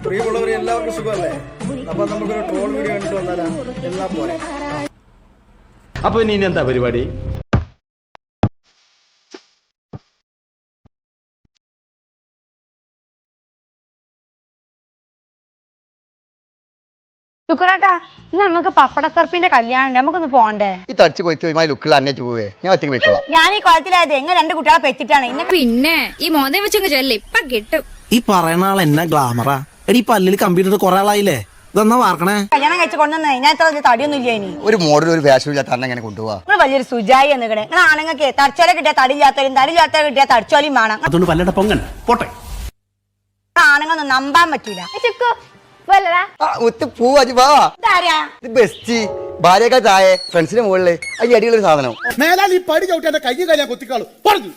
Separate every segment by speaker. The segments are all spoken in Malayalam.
Speaker 1: പ്രിയമുള്ളവരെ എല്ലാവർക്കും സുഖമല്ലേ? അപ്പൊ നമുക്കൊരു ട്രോൾ വീഡിയോ കണ്ടിട്ട് വന്നാലാ എല്ലാം പോലെ.
Speaker 2: അപ്പൊ ഇനി എന്താ പരിപാടി?
Speaker 3: ശുക്രേട്ടാ, നമുക്ക് പപ്പടക്കറുപ്പിന്റെ കല്യാണം നമുക്കൊന്ന് പോണ്ടേ?
Speaker 4: ഈ തടിച്ച് കൊയ്ത്തുമായി ലുക്കിൽ അന്നേറ്റ് പോവേ, ഞാൻ ഒറ്റയ്ക്ക് പോയിക്കോളാം.
Speaker 3: ഞാൻ ഈ കുളത്തിലായത് എങ്ങനെ 2 കുട്ടികളെ പെറ്റിട്ടാണ്.
Speaker 5: പിന്നെ ഈ മോനെ വെച്ചങ്ങ് ചെല്ലേ ഇപ്പൊ കിട്ടും.
Speaker 6: ഈ പറയണ ആൾ എന്നാ ഗ്ലാമറാ എടി. പല്ലിൽ കമ്പ്യൂട്ടർ കുറെ ആളായില്ലേ, ഇതെന്നാ വാർക്കണേ?
Speaker 3: കല്യാണം കഴിച്ച് കൊണ്ടുവന്നേ ഞാൻ ഇത്ര വലിയ തടിയൊന്നും ഇല്ല. ഇനി
Speaker 4: ഒരു മോഡൽ ഒരു ഫാഷൻ ഇല്ലാത്ത അന്നെ എങ്ങനെ കൊണ്ടുപോവാ?
Speaker 3: നിങ്ങൾ വലിയൊരു സുജായി എന്നിക്കണേ. നിങ്ങൾ ആണുങ്ങൾക്ക് തടിച്ചോല കിട്ടിയ തടിയില്ലാത്തവരും തടിയില്ലാത്തവർ കിട്ടിയ തടിച്ചോലിയും വേണം.
Speaker 6: അതുകൊണ്ട് പല്ലട പൊങ്ങൻ പോട്ടെ.
Speaker 3: ആണുങ്ങളൊന്നും നമ്പാൻ പറ്റൂല.
Speaker 4: ഭാര്യക്കാ ചായ ഫ്രണ്ട്സിന്റെ മുകളില് ഈ അടിയുള്ളൊരു സാധനം.
Speaker 1: മേലാൽ ഈ പടി ചവിട്ടി കൈ കല്യാണം കൊത്തിക്കാളും പറഞ്ഞു.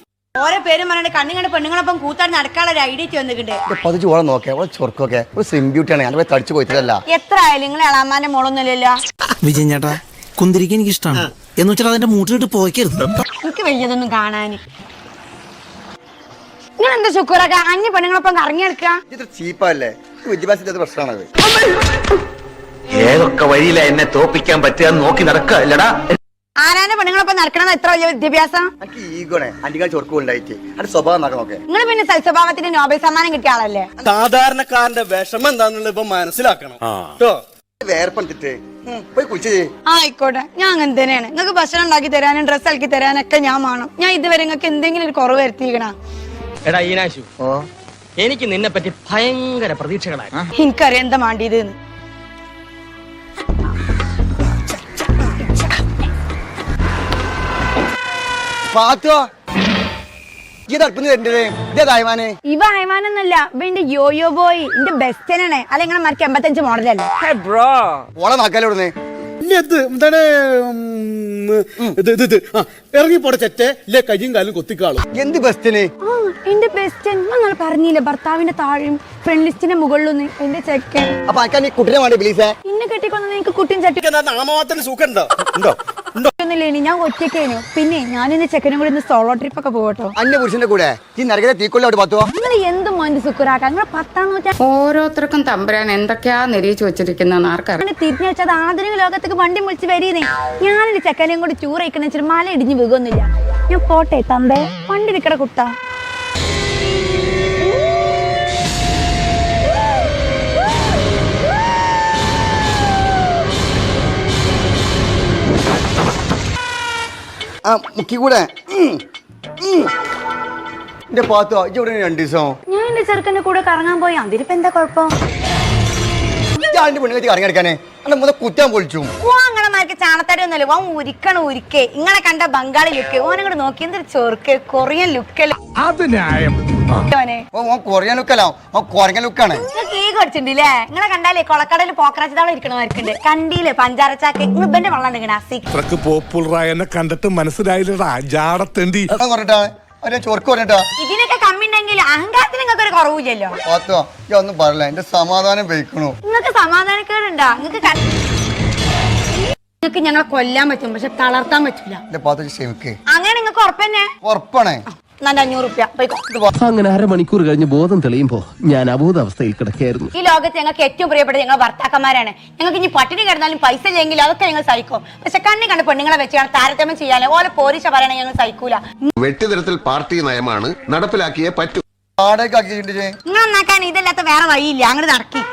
Speaker 3: ഓരോ പേരും പറഞ്ഞിട്ട് കണ്ണിങ്ങണ്ട് പെണ്ണുങ്ങളൊപ്പം കൂത്താൻ നടക്കാനുള്ള ഒരു ഐഡിയ വന്നിട്ടുണ്ട്.
Speaker 4: പതിച്ച് ഓളം നോക്കേ, ഓളെ ചൊർക്കൊക്കെ ഒരു സ്ലിം ബ്യൂട്ടിയാണ്. ഞാൻ തടിച്ചു പോയിട്ടില്ല.
Speaker 3: എത്ര ആയാലും നിങ്ങൾ എളാമാന്റെ മോളൊന്നുമില്ലല്ലോ.
Speaker 6: വിജയൻ ചേട്ടാ, കുന്തിരിക്ക എനിക്ക് ഇഷ്ടമാണ് എന്ന് വെച്ചാൽ അതിന്റെ മൂട്ടിലിട്ട് പോയിക്കരുത്.
Speaker 3: എനിക്ക് വലിയതൊന്നും കാണാന്. നിങ്ങൾ എന്താ ശുക്രക്ക അഞ്ഞ് പെണ്ണുങ്ങളൊപ്പം കറങ്ങിയെടുക്കുക?
Speaker 4: ഇത് ചീപ്പല്ലേ, വിദ്യാഭ്യാസത്തിന്റെ പ്രശ്നമാണത്.
Speaker 2: ഏതൊക്കെ വഴിയില എന്നെ തോപ്പിക്കാൻ പറ്റുക നോക്കി നടക്കല്ലടാ.
Speaker 3: ആരാന്റെ പെണ്ണുങ്ങളൊപ്പം നടക്കണമെന്ന് എത്ര വലിയ വിദ്യാഭ്യാസം?
Speaker 4: എനിക്ക് ഈഗോണേ അന്റികൾ ചൊർക്കും ഉണ്ടായിട്ട് അതിന്റെ സ്വഭാവം നോക്കെ.
Speaker 3: നിങ്ങൾ പിന്നെ സൽസ്വഭാവത്തിന് നോബൽ സമ്മാനം കിട്ടിയ ആളല്ലേ?
Speaker 1: സാധാരണക്കാരന്റെ വിഷമം എന്താന്നുള്ളത് ഇപ്പൊ മനസ്സിലാക്കണം കേട്ടോ.
Speaker 4: വേർപ്പെടുത്തിട്ട് പോയി കുളിച്ച്.
Speaker 3: ആയിക്കോട്ടെ, ഞാൻ അങ്ങനെ തന്നെയാണ്. നിങ്ങൾക്ക് ഭക്ഷണം ഉണ്ടാക്കി തരാനും ഡ്രസ്സ് ഇളക്കി തരാനൊക്കെ ഞാൻ വേണം. ഞാൻ ഇതുവരെ നിങ്ങൾക്ക് എന്തെങ്കിലും ഒരു കുറവ് വരുത്തിക്കണ?
Speaker 7: എടാ ഈനാശു, എനിക്ക് നിന്നെ പറ്റി ഭയങ്കര പ്രതീക്ഷകളായി.
Speaker 3: എനിക്കറിയാം എന്താ മാണ്ടിയത്. ഇവ ഹൈമാനൊന്നല്ല, ഇവ എന്റെ യോയോ ബോയ്, എന്റെ ബെസ്റ്റനാണ്. അല്ല നിങ്ങളെ മാർക്ക് 85 മോഡലല്ലേ?
Speaker 1: എന്താണ് ഇറങ്ങിപ്പോടെ ചെറ്റേ ഇല്ലേ കയ്യും കാലും കൊത്തിക്കാളും.
Speaker 4: എന്ത് ബെസ്റ്റിന്?
Speaker 3: എന്റെ ബെസ്റ്റൻ നിങ്ങൾ പറഞ്ഞില്ലേ, ഭർത്താവിന്റെ താഴെയും ഫ്രണ്ട് ലിസ്റ്റിന്റെ മുകളിലൊന്ന് എന്റെ ചെക്കൻ.
Speaker 4: അപ്പൊ അയക്കാൻ ഈ കുട്ടിനെ വേണ്ടി പ്ലീസേ.
Speaker 3: ഇന്നെ കെട്ടിക്കൊന്നു എനിക്ക് കുട്ടിയും ചട്ടി
Speaker 1: നാമമാത്രത്തിന് സുഖം ഉണ്ടോ? ഉണ്ടോ?
Speaker 3: ഞാൻ ഒറ്റയ്ക്കേനു. പിന്നെ ഞാൻ എന്റെ ചെക്കനും കൂടി ഇന്ന് സോളോ ട്രിപ്പ് ഒക്കെ പോകട്ടോ.
Speaker 4: അന്യ പുരുഷന്റെ കൂടെ ഈ നരകത്തെ തീക്കൊള്ളി പത്തുവോ?
Speaker 3: നിങ്ങൾ എന്ത് മോന്റെ സുക്കുറാക്ക, നിങ്ങൾ 10-ാം നൂറ്റാണ്ട്
Speaker 5: ഓരോരുത്തർക്കും തമ്പുരാൻ എന്തൊക്കെയാ നിരീച്ചു വെച്ചിരിക്കുന്ന ആർക്കറിയാം.
Speaker 3: തിരിഞ്ഞു വെച്ചത് ആധുനിക ലോകത്തേക്ക് വണ്ടി വിളിച്ച് വരീന്നേ. ഞാനെന്റെ ചെക്കനെയും കൂടി ടൂർ അയക്കണ വെച്ചിട്ട് മല ഇടിഞ്ഞ് വീകൊന്നുമില്ല. ഞാൻ പോട്ടെ തമ്പേ, വണ്ടി നിക്കട കുട്ട.
Speaker 4: മുക്കി കൂടെ എന്റെ പാത്തോ ഇവിടെ 2 ദിവസം
Speaker 3: ഞാൻ എന്റെ ചെറുക്കന്റെ കൂടെ കറങ്ങാൻ പോയി. അതിരിപ്പോ എന്താ കുഴപ്പം?
Speaker 4: പെണ്ണുങ്ങത്തി കറങ്ങിയെടുക്കാനേ അല്ല മുതൽ കുറ്റാൻ പൊളിച്ചു.
Speaker 3: ഓങ്ങളമാർക്ക് ചാണത്തടി ഒന്നുമല്ല, ഓൻ ഉരിക്കേ. ഇങ്ങളെ കണ്ട ബംഗാളി ലുക്ക്, ഓനങ്ങോട് നോക്കി എന്തൊരു ചൊറുക്ക് കൊറിയൻ ലുക്കല്ലേ.
Speaker 4: കൊറിയൻ ലുക്കല്ല, കൊറങ്ങൻ ലുക്കാണ്.
Speaker 3: നിങ്ങൾക്ക് ഈ കടിച്ചിട്ടില്ലേ? നിങ്ങളെ കണ്ടാലേ കൊളക്കടയിൽ പോക്കറാച്ചതാളം ഇരിക്കണമാർക്കുണ്ട്. കണ്ടില്ലേ പഞ്ചാരച്ചാക്ക് ഇബന്റെ വെള്ളം ഉണ്ടെങ്കിൽ
Speaker 8: പോപ്പുലറായെന്നെ കണ്ടിട്ട് മനസ്സിലായില്ലടാ ജാടത്തേണ്ടി.
Speaker 4: ചൊർക്ക് പറഞ്ഞിട്ടാ
Speaker 3: ഇതിനൊക്കെ കമ്മി ഉണ്ടെങ്കിൽ അഹങ്കാരത്തിന് നിങ്ങൾക്ക് ഒരു കുറവില്ലല്ലോ.
Speaker 4: പാത്തോ ഞാൻ ഒന്നും പറയില്ല, എന്റെ സമാധാനം വയ്ക്കണു.
Speaker 3: നിങ്ങൾക്ക് സമാധാനക്കേടുണ്ടാ? നിങ്ങൾക്ക് ഞങ്ങളെ കൊല്ലാൻ പറ്റും, പക്ഷെ തളർത്താൻ പറ്റില്ല.
Speaker 4: എന്റെ പാത്തോ ക്ഷമിക്ക്.
Speaker 3: അങ്ങനെ നിങ്ങൾക്ക് ഉറപ്പന്നെ?
Speaker 4: ഉറപ്പാണേ.
Speaker 3: നല്ല 500 റുപ്യ.
Speaker 9: അങ്ങനെ 1/2 മണിക്കൂർ കഴിഞ്ഞ് ബോധം തെളിയുമ്പോ ഞാൻ അബോധാവസ്ഥയിൽ കിടക്കായിരുന്നു.
Speaker 3: ഈ ലോകത്ത് ഞങ്ങൾക്ക് ഏറ്റവും പ്രിയപ്പെട്ടത് ഞങ്ങൾ ഭർത്താക്കന്മാരാണ്. ഞങ്ങൾക്ക് ഇനി പട്ടിണി കിടന്നാലും പൈസ ഇല്ലെങ്കിൽ അതൊക്കെ ഞങ്ങൾ സഹിക്കും. പക്ഷെ കണ്ണി കണ്ട് പെണ്ണുങ്ങളെ വെച്ചാണ് താരതമ്യം ചെയ്യാനോ ഓലെ പോലീശ പറയണേ ഞങ്ങൾ സഹിക്കൂല.
Speaker 8: വെട്ടിത്തരത്തിൽ പാർട്ടി നയമാണ് നടപ്പിലാക്കിയേ പറ്റൂ.
Speaker 3: നിങ്ങൾ നന്നാക്കാൻ ഇതല്ലാത്ത വേറെ വഴിയില്ല. അങ്ങോട്ട് നടക്കി